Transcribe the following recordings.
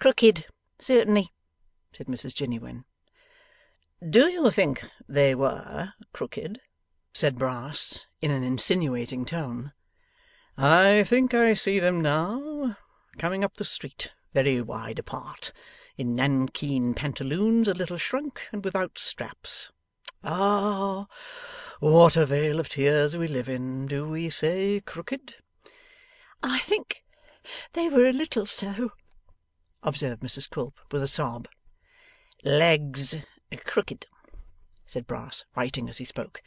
Crooked, certainly,' said Mrs Jiniwin. 'Do you think they were crooked?' said Brass, in an insinuating tone. 'I think I see them now, coming up the street, very wide apart, in nankeen pantaloons a little shrunk, and without straps. Ah! What a vale of tears we live in! Do we say crooked?' 'I think they were a little so,' observed Mrs Quilp with a sob. 'Legs crooked,' said Brass, writing as he spoke.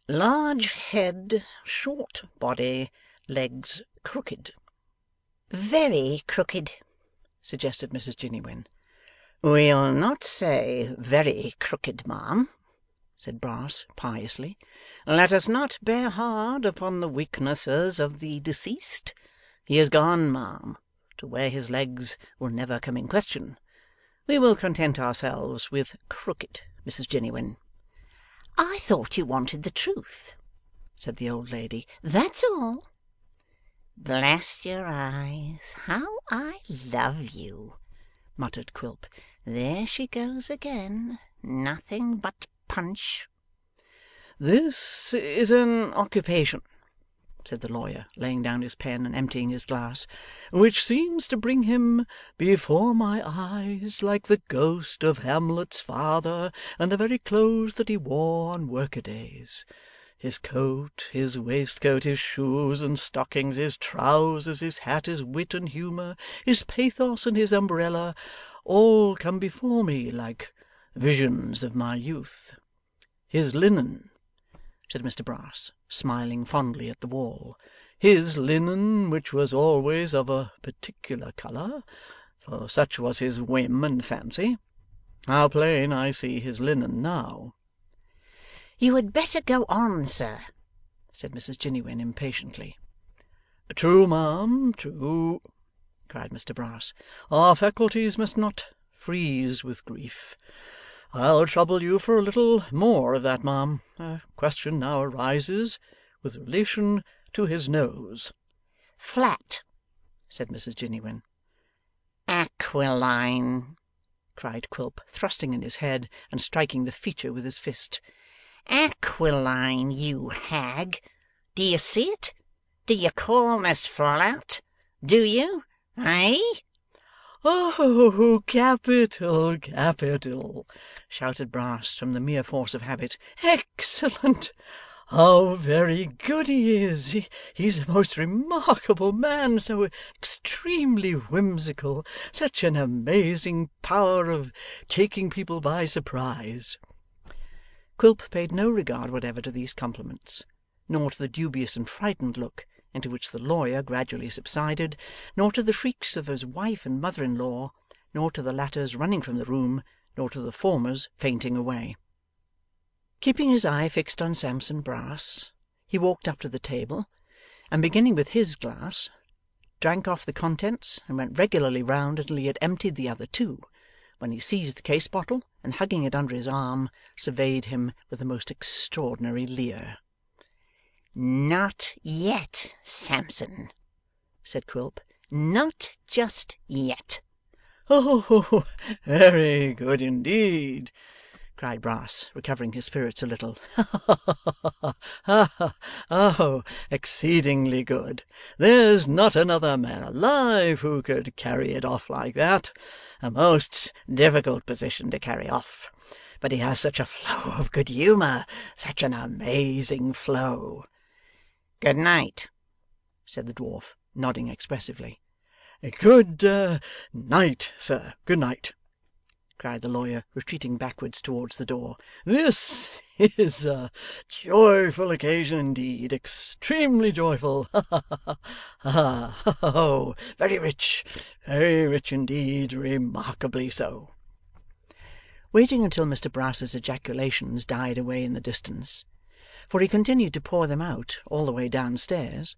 'Large head, short body, legs crooked.' 'Very crooked,' suggested Mrs Jiniwin. 'We'll not say very crooked, ma'am,' said Brass piously. 'Let us not bear hard upon the weaknesses of the deceased. He is gone, ma'am, to where his legs will never come in question. We will content ourselves with crooked, Mrs Jiniwin.' 'I thought you wanted the truth,' said the old lady. 'That's all.' 'Bless your eyes, how I love you!' muttered Quilp. 'There she goes again. Nothing but punch.' 'This is an occupation,' said the lawyer, laying down his pen and emptying his glass, 'which seems to bring him before my eyes like the ghost of Hamlet's father, and the very clothes that he wore on work-a-days. His coat, his waistcoat, his shoes and stockings, his trousers, his hat, his wit and humour, his pathos and his umbrella, all come before me like visions of my youth. His linen,' said Mr Brass, smiling fondly at the wall, 'his linen, which was always of a particular colour, for such was his whim and fancy. How plain I see his linen now!' 'You had better go on, sir,' said Mrs Jiniwin impatiently. 'True, ma'am, true,' cried Mr Brass. 'Our faculties must not freeze with grief. I'll trouble you for a little more of that, ma'am. A question now arises with relation to his nose.' 'Flat,' said Mrs Jiniwin. 'Aquiline,' cried Quilp, thrusting in his head and striking the feature with his fist. 'Aquiline, you hag! Do you see it? Do you call this flat? Do you? Eh?' 'Oh, capital, capital!' shouted Brass from the mere force of habit. 'Excellent! How very good he is! He's a most remarkable man, so extremely whimsical, such an amazing power of taking people by surprise.' Quilp paid no regard whatever to these compliments, nor to the dubious and frightened look into which the lawyer gradually subsided, nor to the shrieks of his wife and mother-in-law, nor to the latter's running from the room, nor to the former's fainting away. Keeping his eye fixed on Sampson Brass, he walked up to the table, and beginning with his glass, drank off the contents and went regularly round until he had emptied the other two, when he seized the case bottle, and hugging it under his arm, surveyed him with a most extraordinary leer. 'Not yet, Sampson,' said Quilp. 'Not just yet.' 'Oh, very good indeed!' cried Brass, recovering his spirits a little. 'Ha ha! Oh, exceedingly good! There's not another man alive who could carry it off like that. A most difficult position to carry off. But he has such a flow of good humour, such an amazing flow. 'Good night,' said the dwarf, nodding expressively. 'Good night, sir, good night!' cried the lawyer, retreating backwards towards the door. 'This is a joyful occasion indeed, extremely joyful. Ha ha ha ha! Oh, very rich indeed, remarkably so!' Waiting until Mr Brass's ejaculations died away in the distance, for he continued to pour them out all the way downstairs,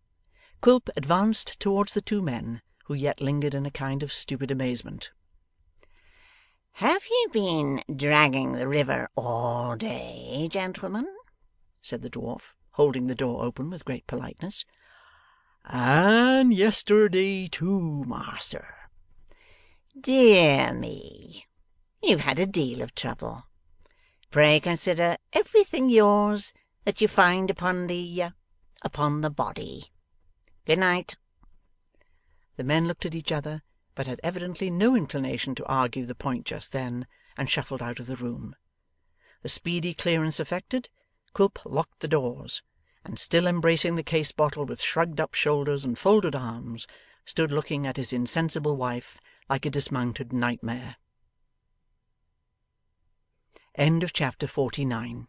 Quilp advanced towards the two men, who yet lingered in a kind of stupid amazement. 'Have you been dragging the river all day, gentlemen?' said the dwarf, holding the door open with great politeness. 'And yesterday too, master.' Dear me, you've had a deal of trouble. Pray consider everything yours that you find upon the body. Good night.' The men looked at each other, but had evidently no inclination to argue the point just then, and shuffled out of the room. The speedy clearance effected, Quilp locked the doors, and still embracing the case bottle with shrugged up shoulders and folded arms, stood looking at his insensible wife like a dismounted nightmare. Chapter 49.